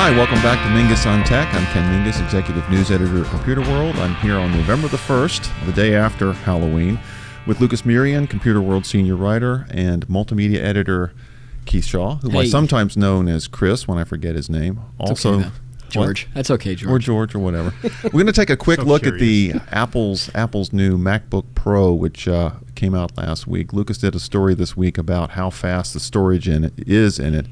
Hi, welcome back to Mingus on Tech. I'm Ken Mingus, Executive News Editor at Computer World. I'm here on November the 1st, the day after Halloween, with Lucas Mirian, Computer World Senior Writer, and Multimedia Editor Keith Shaw, who I sometimes known as Chris when I forget his name. Also, okay, George. That's okay, George. Or George or whatever. We're going to take a quick look at the Apple's new MacBook Pro, which came out last week. Lucas did a story this week about how fast the storage is in it.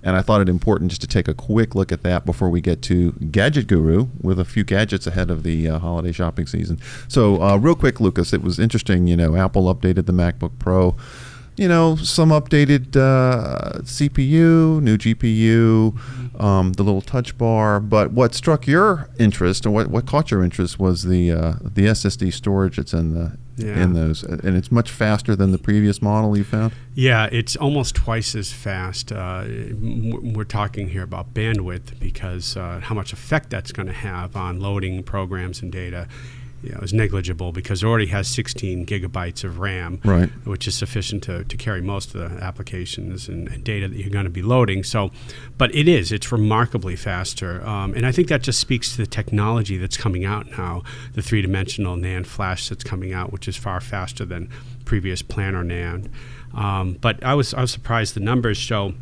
And I thought it important just to take a quick look at that before we get to Gadget Guru with a few gadgets ahead of the holiday shopping season. So real quick, Lucas, it was interesting, Apple updated the MacBook Pro. Some updated CPU, new GPU, the little touch bar. But what struck your interest, or what caught your interest, was the SSD storage that's in those, and it's much faster than the previous model you found. Yeah, it's almost twice as fast. We're talking here about bandwidth because how much effect that's going to have on loading programs and data. Is negligible because it already has 16 gigabytes of RAM, right, which is sufficient to carry most of the applications and data that you're going to be loading. So, but it's remarkably faster. And I think that just speaks to the technology that's coming out now, the three-dimensional NAND flash that's coming out, which is far faster than previous planar NAND. But I was surprised the numbers show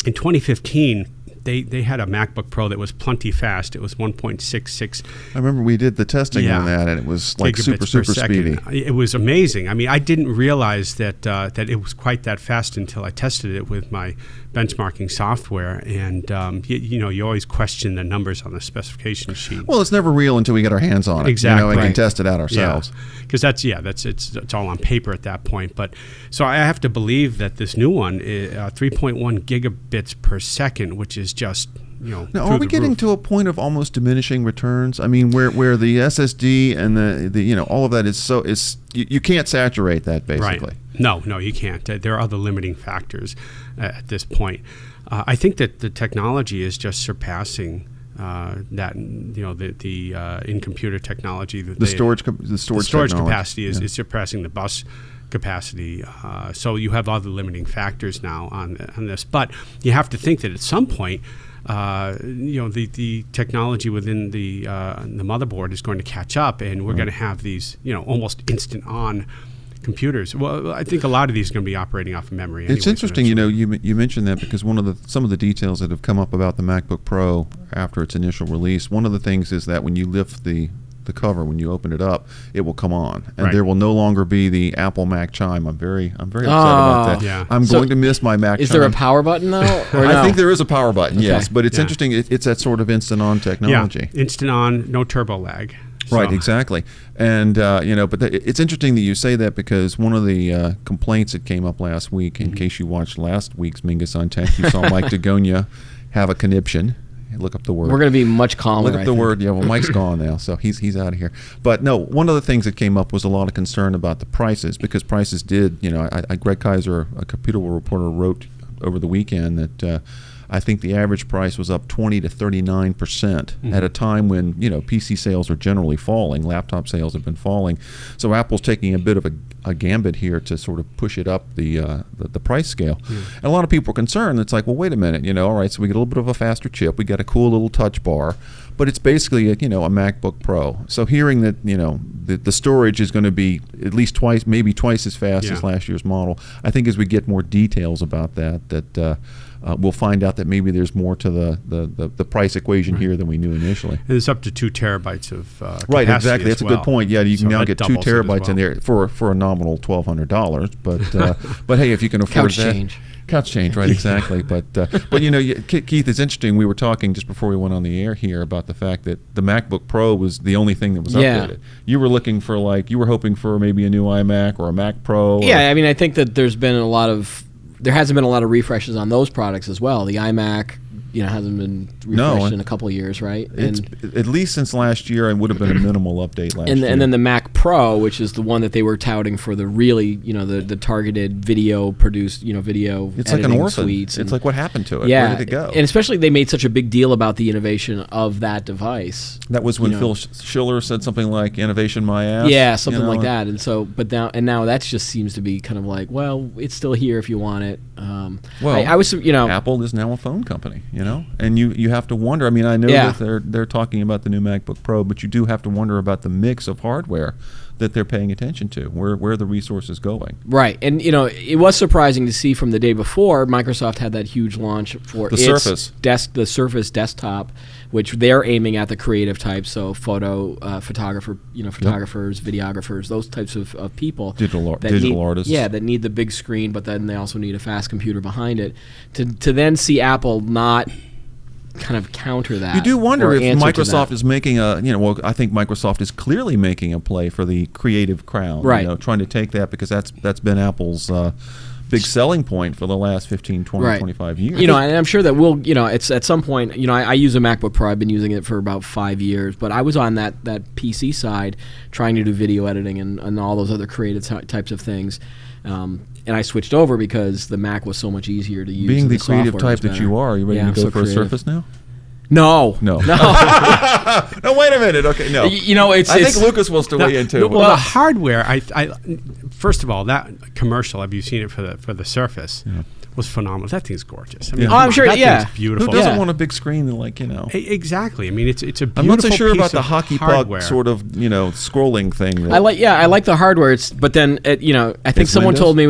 in 2015, They had a MacBook Pro that was plenty fast. It was 1.66. I remember we did the testing on that, and it was like super speedy. It was amazing. I mean, I didn't realize that it was quite that fast until I tested it with my benchmarking software. And you always question the numbers on the specification sheet. Well, it's never real until we get our hands on it. Exactly, and can test it out ourselves. Because it's all on paper at that point. But so I have to believe that this new one, 3.1 gigabits per second, which is just now, are we getting to a point of almost diminishing returns? I mean, where the SSD and the all of that is you can't saturate that basically. Right. No, you can't. There are other limiting factors at this point. I think that the technology is just surpassing that. The in computer technology, the storage capacity is surpassing the bus capacity. So you have other limiting factors now on this, but you have to think that at some point, the technology within the motherboard is going to catch up, and we're going to have these almost instant on computers. Well, I think a lot of these are going to be operating off of memory. It's interesting, you mentioned that because some of the details that have come up about the MacBook Pro after its initial release. One of the things is that when you lift the cover, when you open it up, it will come on, and there will no longer be the Apple Mac chime. I'm very upset about that. Yeah. I'm going to miss my Mac chime. Is there a power button though? Or I think there is a power button, yes, but it's interesting. It's that sort of instant on technology. Yeah, instant on, no turbo lag. Right, exactly. And, but it's interesting that you say that because one of the complaints that came up last week, in case you watched last week's Mingus on Tech, you saw Mike Dagonia have a conniption. Look up the word. We're going to be much calmer. Look up the word. Yeah, well, Mike's gone now, so he's out of here. But no, one of the things that came up was a lot of concern about the prices, because prices did, Greg Kaiser, a Computer World reporter, wrote over the weekend that I think the average price was up 20 to 39% at a time when PC sales are generally falling, laptop sales have been falling. So Apple's taking a bit of a gambit here to sort of push it up the price scale. And a lot of people are concerned. It's like, well, wait a minute, all right, so we get a little bit of a faster chip, we got a cool little touch bar, but it's basically a MacBook Pro. So hearing that the storage is going to be at least twice, maybe twice as fast as last year's model, I think as we get more details about that we'll find out that maybe there's more to the price equation here than we knew initially. And it's up to 2 terabytes of capacity. Right, exactly. That's a good point. Yeah, you can now get 2 terabytes in there for a nominal $1,200. But hey, if you can afford couch change, right? Exactly. But Keith, it's interesting. We were talking just before we went on the air here about the fact that the MacBook Pro was the only thing that was updated. You were looking for you were hoping for maybe a new iMac or a Mac Pro. Yeah, I mean, I think that there hasn't been a lot of refreshes on those products as well. The iMac, hasn't been refreshed in a couple of years, right? It's at least since last year, it would have been a minimal update last year. And then the Mac Pro, which is the one that they were touting for the really, the targeted video produced, video it's like an orphan. Suites. It's like what happened to it? Yeah, where did it go? And especially they made such a big deal about the innovation of that device. That was when Phil Schiller said something like "innovation my ass." Yeah, something like that. And so, now that just seems to be kind of like, well, it's still here if you want it. Well, I was, Apple is now a phone company, and you have to wonder. I mean, I know that they're talking about the new MacBook Pro, but you do have to wonder about the mix of hardware that they're paying attention to, where the resource is going. Right, and it was surprising to see from the day before Microsoft had that huge launch for the Surface desktop, which they're aiming at the creative type, so photographers, videographers, those types of people, digital artists, that need the big screen, but then they also need a fast computer behind it. To then see Apple not kind of counter that. You do wonder if Microsoft is making I think Microsoft is clearly making a play for the creative crowd, right? Trying to take that, because that's been Apple's big selling point for the last 15, 20, 25 years. And I'm sure that it's at some point, I use a MacBook Pro. I've been using it for about 5 years, but I was on that PC side trying to do video editing and all those other creative types of things. And I switched over because the Mac was so much easier to use. Being the creative type that you are you ready to go for a Surface now? No. No, wait a minute. Okay, no. I think Lucas wants to weigh in too. Well, the hardware, I first of all, that commercial, have you seen it for the Surface? Yeah. Was phenomenal. That thing's gorgeous. I mean, I'm sure. That thing's beautiful. Who doesn't want a big screen? Exactly. I mean, it's a beautiful. I'm not so sure about the hockey hardware. puck sort of scrolling thing. I like the hardware. But then I think someone told me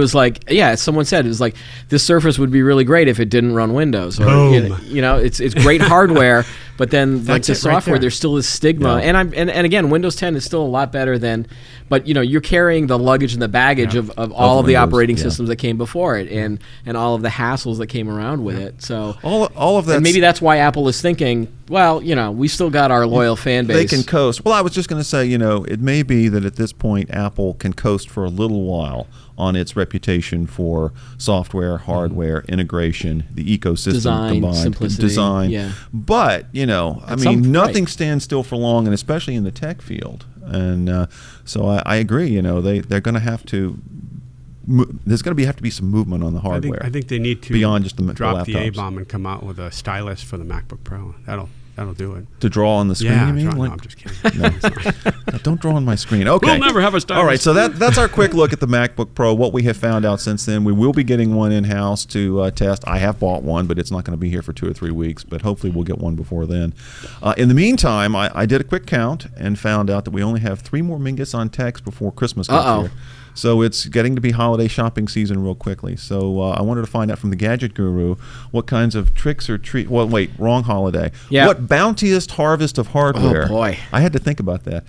someone said it was like this Surface would be really great if it didn't run Windows. Or, it's great hardware. But then like the software, there's still this stigma, and again, Windows 10 is still a lot better than, but you're carrying the luggage and the baggage of all of the operating systems that came before it, and all of the hassles that came around with it. So all of that, and maybe that's why Apple is thinking, well, we still got our loyal fan base. They can coast. Well, I was just going to say, it may be that at this point Apple can coast for a little while on its reputation for software, hardware, integration, the ecosystem combined, simplicity, design. But nothing stands still for long, and especially in the tech field. And so I agree. They're going to have to. There's going to have to be some movement on the hardware. I think they need to beyond just drop the laptops. A-bomb and come out with a stylus for the MacBook Pro. That'll do it. To draw on the screen, you mean? No, I'm just kidding. No, don't draw on my screen. Okay. We'll never have a stylus. All right, so that's our quick look at the MacBook Pro, what we have found out since then. We will be getting one in-house to test. I have bought one, but it's not going to be here for 2 or 3 weeks, but hopefully we'll get one before then. In the meantime, I did a quick count and found out that we only have 3 more Mingus on text before Christmas comes here. So it's getting to be holiday shopping season real quickly. So I wanted to find out from the Gadget Guru what kinds of tricks or treats. Well, wait, wrong holiday. Yeah. What bountiest harvest of hardware? Oh boy, I had to think about that.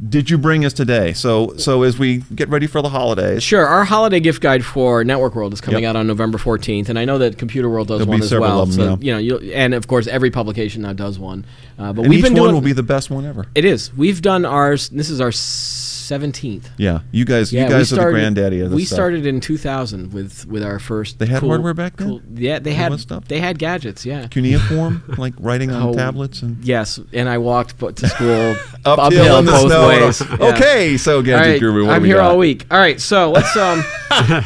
Did you bring us today? So as we get ready for the holidays. Sure. Our holiday gift guide for Network World is coming out on November 14th, and I know that Computer World does one as well. Of them, and of course every publication now does one. But and each one will be the best one ever. It is. We've done ours. This is our 17th. Yeah, you guys are the granddaddy of this We stuff. started in 2000 with our first. They had hardware back then. They had gadgets. Yeah. Cuneiform, like writing on tablets and. Yes, and I walked to school uphill in the both snow. ways. Okay, so Gadget Guru, what I'm do we here got? all week. All right, so let's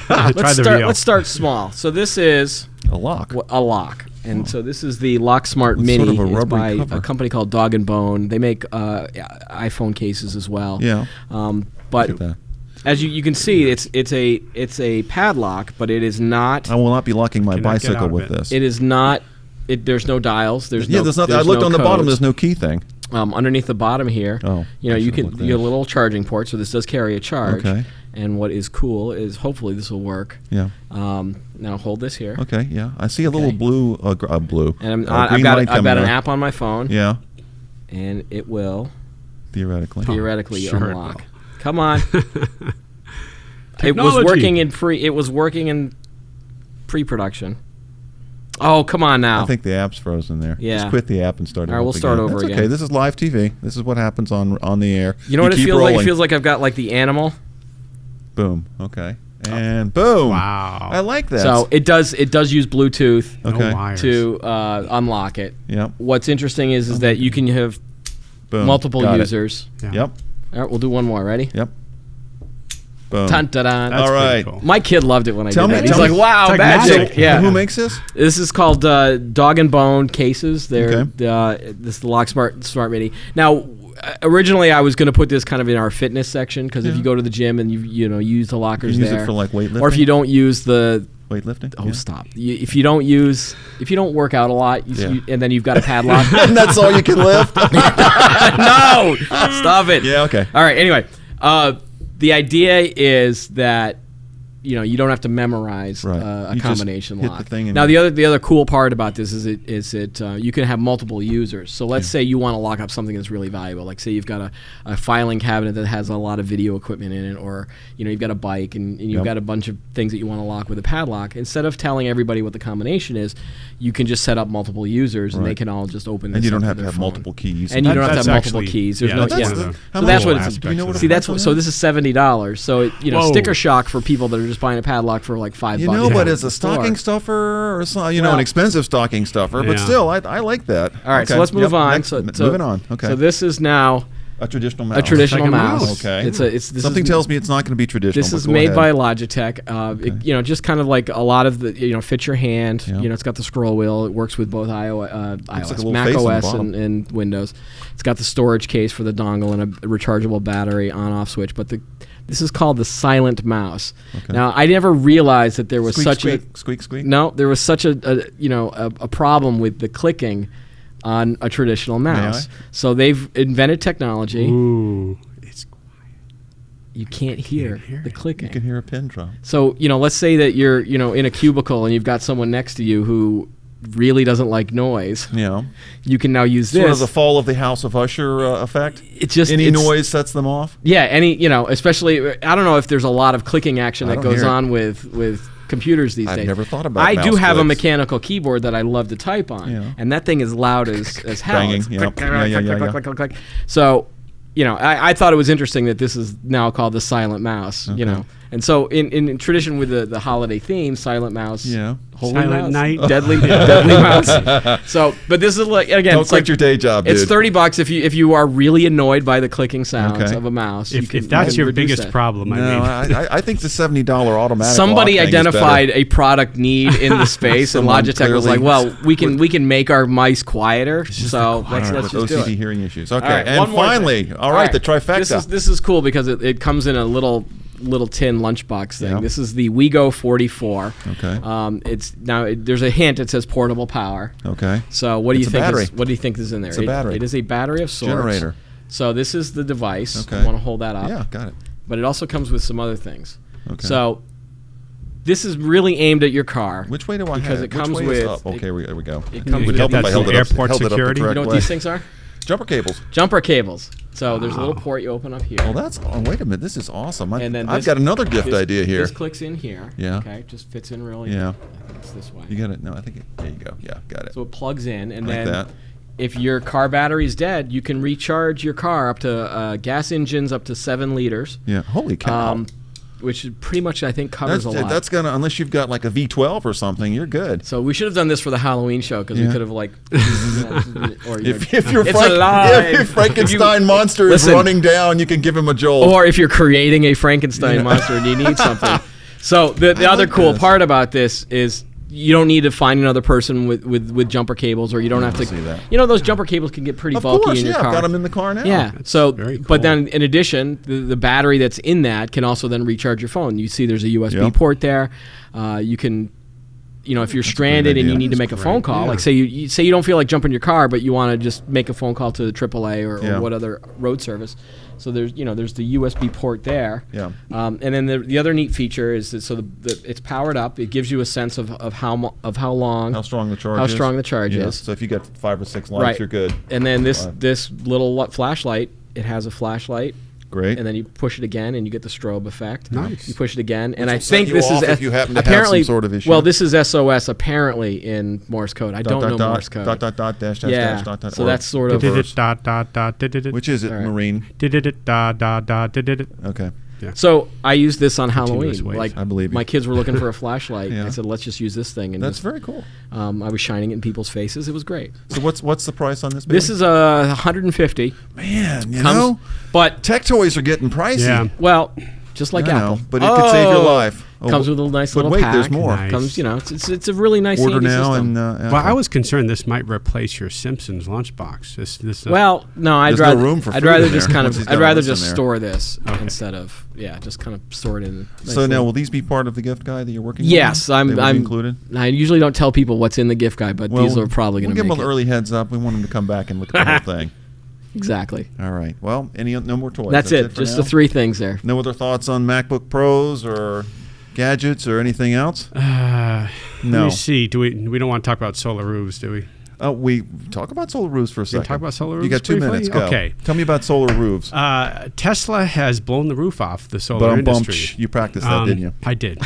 let's start small. So this is a lock. And so this is the LockSmart Mini. Sort of a it's rubbery by cover. a company called Dog and Bone. They make iPhone cases as well. Yeah. But as you can see, it's a padlock, but it is not. I will not be locking my Cannot get bicycle out of with it. this. It is not. There's no dials. There's there's nothing. I looked on the bottom. There's no key thing. Underneath the bottom here, you get a little charging port. So this does carry a charge. Okay. And what is cool is hopefully this will work. Yeah. Now hold this here. Okay. Yeah. I see a little blue. And I've got an app on my phone. Yeah. And it will theoretically unlock. Come on. It was working in pre-production. Oh, come on now. I think the app's frozen there. Yeah. Just quit the app and start it All right, we'll start over again. Okay, this is live TV. This is what happens on the air. You know what it feels like? It feels like I've got like the animal. Boom. Okay. And boom. Wow. I like that. So it does use Bluetooth No to unlock it. Yep. What's interesting is that you can have multiple users. Yeah. Yep. All right, we'll do one more. Ready? Yep. Boom. Dun, dun, dun. All right. Cool. My kid loved it when I did that. He's He's like, wow, like magic. magic. Yeah. Who makes this? This is called Dog and Bone cases. They're Okay. this is the Smart Mini. Now, originally I was going to put this kind of in our fitness section because if you go to the gym and you use the lockers You use there, it for like weightlifting. or if you don't use the Weightlifting? Oh, stop! If you don't work out a lot, and then you've got a padlock, and that's all you can lift. No, stop it. Yeah, okay. All right. Anyway, the idea is that you don't have to memorize a You combination just hit lock. the thing and Now the other cool part about this is you can have multiple users. So let's say you want to lock up something that's really valuable. Like say you've got a filing cabinet that has a lot of video equipment in it, or you've got a bike and you've got a bunch of things that you want to lock with a padlock. Instead of telling everybody what the combination is, you can just set up multiple users and they can all just open this. And you don't up have with to have phone. multiple keys. And you don't have to have multiple actually- keys. There's yeah, no. that's Yeah. one of the So that's what it's. aspects Do you know what of a See, that's Whoa. so. This is $70. So Whoa. sticker shock for people that are just buying a padlock for like $5. But at as a the store. stocking stuffer or something, Well- an expensive stocking stuffer, but Yeah. still, I like that. All right, so Okay. let's move Yep. on. Next, So moving on. Okay. So this is now a traditional mouse. a traditional Like a mouse. mouse. Okay. This Something is, tells me it's not going to be traditional. This but is go made ahead. by Logitech. Just kind of like a lot of the fit your hand. Yeah. It's got the scroll wheel. It works with both iOS, like a little Mac face on the OS, bottom. and Windows. It's got the storage case for the dongle and a rechargeable battery on-off switch. But this is called the Silent Mouse. Okay. Now I never realized that there was Squeak, such squeak, squeak, squeak. no, there was such a problem with the clicking on a traditional mouse. So they've invented technology. Ooh, it's You can't hear hear the it. clicking. You can hear a pin drop. So, let's say that you're, in a cubicle and you've got someone next to you who really doesn't like noise. Yeah. You can now use Sort of this. the fall of the House of Usher effect. It's just Any it's- noise sets them off. Yeah, especially I don't know if there's a lot of clicking action I that don't goes hear it. on with computers these I've days. never thought about I do mouse have a clicks. mechanical keyboard that I love to type on, Yeah. and that thing is loud as hell. Banging, It's yep. click, click, Yeah, yeah, click, yeah, click, yeah. click, click, click. So, I thought it was interesting that this is now called the Silent Mouse. Okay. And so in tradition with the holiday theme, Silent Mouse. Yeah. Holy Silent mouse, Night. deadly mouse. So, but this is like again, Don't it's quit like your day job, dude. it's $30 if you are really annoyed by the clicking sounds Okay. of a mouse. you if can that's your reduce biggest that. problem. No, I mean, I think the $70 automatic. Somebody lock thing is identified better. a product need in the space, and Someone Logitech was like, clearly- "Well, we can make our mice quieter, so let's with just do OCD it." hearing issues. Okay, All right, and one more finally, thing. all right, the trifecta. This is cool because it comes in a little tin lunchbox thing. Yeah. This is the WeGo 44. Okay. There's a hint. It says portable power. Okay. So what do It's you a think? battery. What do you think is in there? It's a battery. It is a battery of sorts. Generator. So this is the device. Okay. I want to hold that up. Yeah, got it. But it also comes with some other things. Okay. So this is really aimed at your car. Which way do I because have? it comes Which way with is up? Okay, there we go. it It comes would with- help if I That's held the it up, airport held it up the security? correct You know what way. these things are? Jumper cables. Jumper cables. So there's a little port you open up here. Well, that's. Oh, wait a minute. This is awesome. And then I've this- got another gift this- idea here. This clicks in here. Yeah. Okay. Just fits in really. Yeah. I think it's this way. You got it. No, I think. There you go. Yeah, got it. So it plugs in, and Like then that. if your car battery's dead, you can recharge your car up to gas engines up to 7 liters. Yeah. Holy cow. Which pretty much I think covers a lot. That's gonna, unless you've got like a V12 or something, you're good. So we should have done this for the Halloween show because we Yeah. could have like. or, If your it's alive. if your Frankenstein If you- monster is listen. running down, you can give him a jolt. or if you're creating a Frankenstein Yeah. monster and you need something. So the other like cool this. part about this is you don't need to find another person with jumper cables, or you don't have to. see that. Those jumper cables can get pretty of bulky course, in your yeah, car. I've got them in the car now. Yeah. That's So, very cool. but then in addition, the battery that's in that can also then recharge your phone. You see, there's a USB Yep. port there. You can, if you're stranded and idea. you need to That's make a phone great, call, yeah. like say you say you don't feel like jumping your car, but you want to just make a phone call to the AAA or Yeah. what other road service. So there's the USB port there. Yeah. And then the other neat feature is that it's powered up. It gives you a sense of how long. How strong the charge How is. strong the charge Yeah, is. So if you got 5 or 6 lights, Right. you're good. And then this Wow. little flashlight, it has a flashlight. Great. And then you push it again, and you get the strobe effect. Nice. You push it again, and I will set think you this is off if you happen to have apparently some sort of issue. Well, this is SOS apparently in Morse code. I don't know Morse code. Dot, dash, dash, Yeah. dash, dot, dot, So or that's sort of. did it dot dot dot did it Which is it, All right. Marine? did it dot dot dot did it. Okay. So I used this on Continuous Halloween. wave. Like I believe you. my kids were looking for a flashlight. Yeah. I said, let's just use this thing, and That's just, very cool. I was shining it in people's faces. It was great. So what's the price on this? This baby? is $150. man, you Comes- know, But tech toys are getting pricey. Yeah. well, just like I know, Apple. but it could save your life. Comes with a nice but little wait, pack. there's more. Nice. Comes, it's a really nice Order handy now system. and Well, I was concerned this might replace your Simpsons lunchbox. Well, no, I'd There's no rather room for I'd food rather in just there kind once of he's I'd got rather this in just there. store this instead of just kind of store it in. So now, will these be part of the gift guide that you're working on? Yes, They will be I'm included. I usually don't tell people what's in the gift guide, but these are probably going we'll to give make them an it. early heads up. We want them to come back and look at the whole thing. Exactly. All right. Well, no more toys. That's it. for Just now? the 3 things there. No other thoughts on MacBook Pros or gadgets or anything else? Let No. me see. We don't want to talk about solar roofs, do we? We talk about solar roofs for a second. talk about solar You got roofs 2 briefly? minutes. Go. Okay. Tell me about solar roofs. Tesla has blown the roof off the solar industry. You practiced that, didn't you? I did.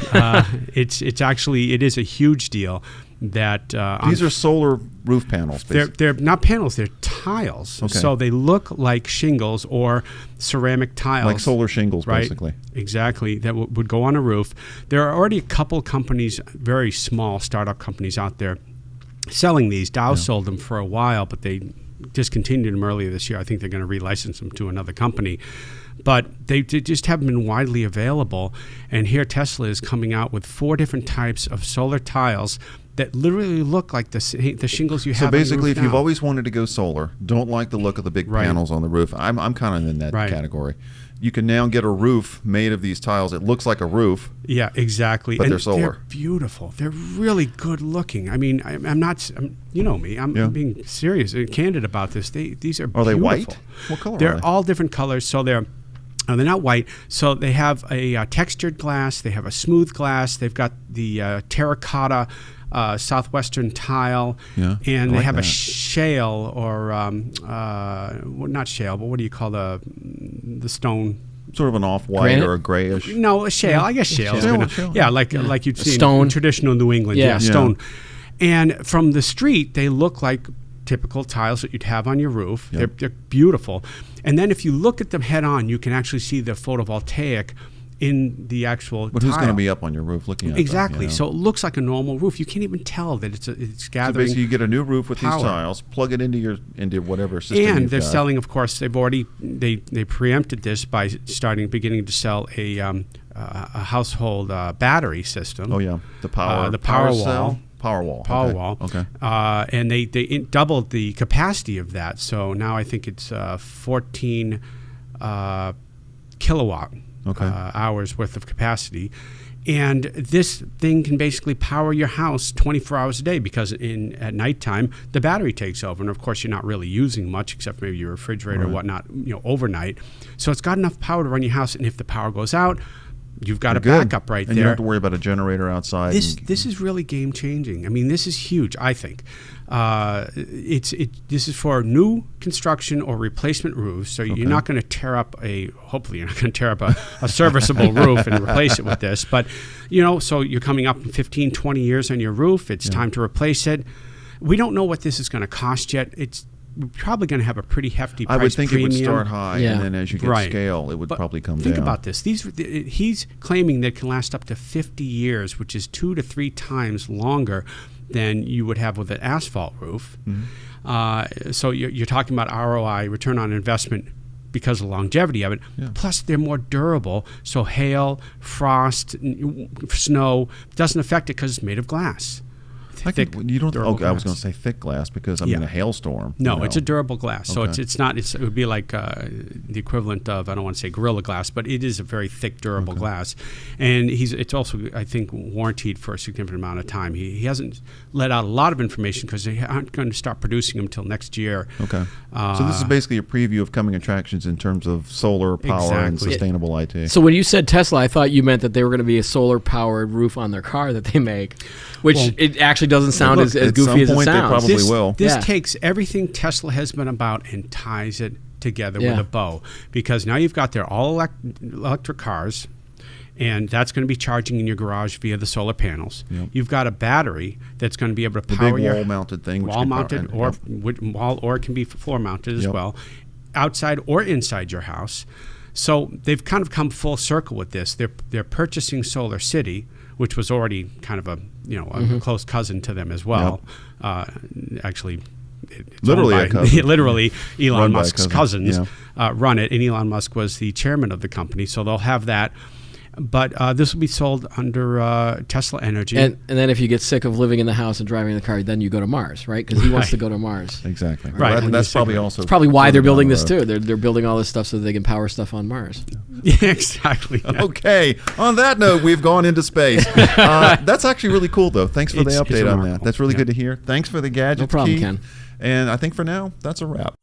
It's actually it is a huge deal that These are solar roof panels. Basically. they're not panels, they're tiles. Okay. So they look like shingles or ceramic tiles. Like solar shingles, right? basically. Exactly, that would go on a roof. There are already a couple companies, very small startup companies out there selling these. Dow sold them for a while, but they discontinued them earlier this year. I think they're going to relicense them to another company. But they just haven't been widely available. And here Tesla is coming out with 4 different types of solar tiles that literally look like the shingles you have So on your basically, roof if you've now. always wanted to go solar, don't like the look of the big Right. panels on the roof. I'm kind of in that Right. category. You can now get a roof made of these tiles. It looks like a roof. Yeah, exactly. But and they're solar. They're beautiful. They're really good looking. I mean, I'm not. You know me. I'm Yeah. being serious and candid about this. These are. Are they beautiful. white? What color are They're they? all different colors. So they're not white. So they have a textured glass. They have a smooth glass. They've got the terracotta southwestern tile. Yeah, And I they like have a that. shale or well, not shale, but what do you call the stone? Sort of an off-white Granite? or a grayish. No, a shale. I guess shale. is Shale, gonna- shale. Yeah, like you'd see Stone. in traditional New England. Yeah. Yeah, Yeah. stone. And from the street, they look like typical tiles that you'd have on your roof. Yep. They're beautiful. And then if you look at them head on, you can actually see the photovoltaic in the actual But who's going to tile. be up on your roof looking at Exactly. them? You know? So it looks like a normal roof. You can't even tell that it's So gathering. basically, you get a new roof with power. these tiles, plug it into whatever system And you've they're got. selling, of course, they preempted this by beginning to sell a household battery system. Oh yeah, the power, the power cell? wall. Powerwall. Powerwall. Okay. And they doubled the capacity of that. So now I think it's 14 kilowatt hours worth of capacity. And this thing can basically power your house 24 hours a day because at nighttime, the battery takes over. And of course, you're not really using much except maybe your refrigerator or whatnot, overnight. So it's got enough power to run your house. And if the power goes out, you've got a Good. backup right and there. you don't have to worry about a generator outside. This is really game changing. I mean, this is huge. I think this is for new construction or replacement roofs. So you're not going to tear up hopefully you're not going to tear up a serviceable roof and replace it with this. But so you're coming up in 15, 20 years on your roof. It's time to replace it. We don't know what this is going to cost yet. It's probably going to have a pretty hefty price I would think premium. it would start high, Yeah. and then as you get Right. scale, it would But probably come think down. about this. He's claiming that it can last up to 50 years, which is 2 to 3 times longer than you would have with an asphalt roof. Mm-hmm. So you're talking about ROI, return on investment, because of the longevity of it. Yeah. Plus, they're more durable. So hail, frost, snow doesn't affect it because it's made of glass. You don't. durable Okay, I was glass. going to say thick glass because Yeah. a hailstorm. No, it's a durable glass. So Okay. it's not. It would be like the equivalent of, I don't want to say Gorilla Glass, but it is a very thick, durable glass. And it's also, I think, warranted for a significant amount of time. He hasn't let out a lot of information because they aren't going to start producing them until next year. Okay. So this is basically a preview of coming attractions in terms of solar power and Exactly. sustainable IT. So when you said Tesla, I thought you meant that they were going to be a solar-powered roof on their car that they make, which Well, it actually doesn't sound look, as at goofy some as it point they sounds. probably will. This Yeah. takes everything Tesla has been about and ties it together with Yeah. a bow, because now you've got their all electric cars, and that's going to be charging in your garage via the solar panels. Yep. You've got a battery that's going to be able to The power big your wall-mounted thing, which wall can power- mounted and- or it can be floor mounted as Yep. well, outside or inside your house. So they've kind of come full circle with this. They're purchasing Solar City, which was already kind of a close cousin to them as well. Actually, it's Literally owned a cousin. literally Run Elon by a Musk's cousin, cousins run it, and Elon Musk was the chairman of the company. So they'll have that. But this will be sold under Tesla Energy. And then if you get sick of living in the house and driving the car, then you go to Mars, right? Because he wants to go to Mars. Exactly. Right. Well, that's probably also. It's probably why they're building this too. They're building all this stuff so that they can power stuff on Mars. Yeah, exactly. Yeah. Okay. On that note, we've gone into space. That's actually really cool, though. Thanks for the update on that. That's really good to hear. Thanks for the gadget. No problem, Keith. Ken. And I think for now, that's a wrap.